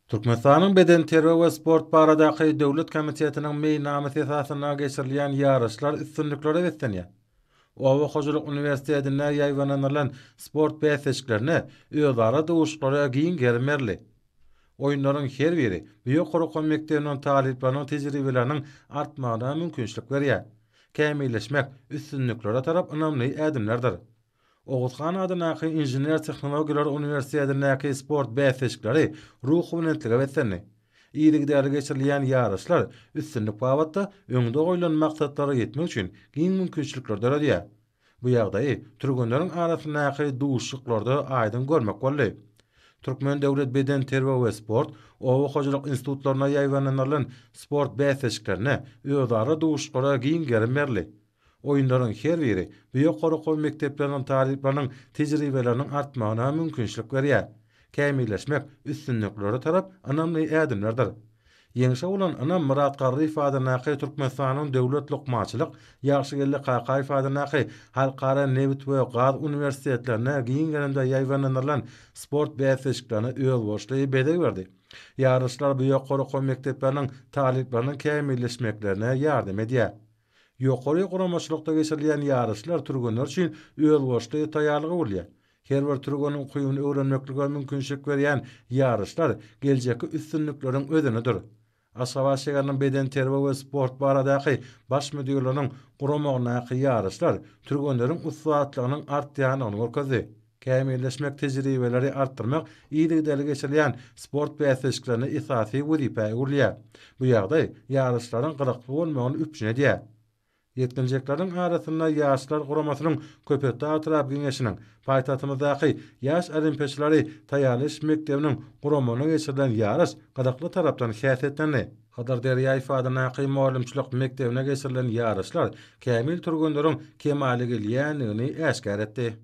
Türkmenistanyň Beden terbiýe we sport baradaky döwlet komitetiniň meýnamysy esasyna geçirilýän ýarışlar üstünliklere beslenýär. Owa Hoşuluk Uniwersitetinde ýaýlanylan sport bäsleşiklerini özara dowuşyklara giň germerli. Oýunlaryň her biri Biýek mekdebiniň taliplarının tejribeleriniň artmagyna mümkinçilik berýär. Kämilleşmek üstünliklere tarap önemli ädimlerdir. Oğuzhan adynaky Injiner Tehnologiýalar Uniwersitetindäki sport bäsleşikleri ruhy bilentligi beslenni. Ýygrigidäle geçirilýän ýarışlar üstünlik babatda öňde goýulan maksatlary ýetmek üçin giň mümkinçilikler döredýär. Bu ýagdaýy türgenleriň arasyndaky duşyklarda aýdyn görmek boldy. Türkmen Döwlet Beden terbiýe we sport, Owa Hoşuluk institutlaryna ýaýlanylan sport bäsleşiklerini özara duşyklara giň germerli. Oýunlaryň her biri Biýek mekdepleriniň taliplarının tejribeleriniň artmagyna mümkinçilik berýär. Kämilleşmek üstünliklere tarap önemli ädimlerdir. Ýeňişe bolan anam Murat Garryf adynaky Türkmenistanyň döwlet lokmaçylyk ýagşygellik Kakay adynaky Halkara Nebit we Gaz uniwersitetlerine giň gelemde ýaýlanylan sport bäsleşiklerini öz boşlugy bedel berdi. Ýarışlar Biýek mekdepleriniň taliplarının kämilleşmeklerine ýardym edýär. Ýokary guramaçylykda geçirilýän ýarışlar türgenler üçin öz boşlugy taýýarlygy bolýar. Her bir türgeniň kuýuny öwrenmeklige mümkinçilik berýän ýarışlar geljekki üstünlikleriň özünidir. Aşgabat şäheriniň Beden terbiýe we sport baradaky baş müdürlüğiniň guramagyna ýarışlar türgenleriň usstatlygynyň artýanyny görkezdi. Kämilleşmek tejribeleri artdyrmak ýygrigidäle geçirilýän sport bäsleşiklerini esasy wezipe bolýar. Bu ýagdaý ýarışlaryň gyrykly bolmagyny üpjün edýär. Yetkinjeklerin arasynda ýaşlar guramasynyň köpekde atrap giňeşiniň paýtatymyzdaky ýaş olimpiýaçylary taýýarlaş mekdebiniň guramagyna geçirilen ýarış gadakly tarapdan häsiýetlendi. Hadar Derýäýew adynaky muallimçilik mekdebine geçirilen ýarışlar kämil türgenleriň kemaly gelýänligini äşkär etdi.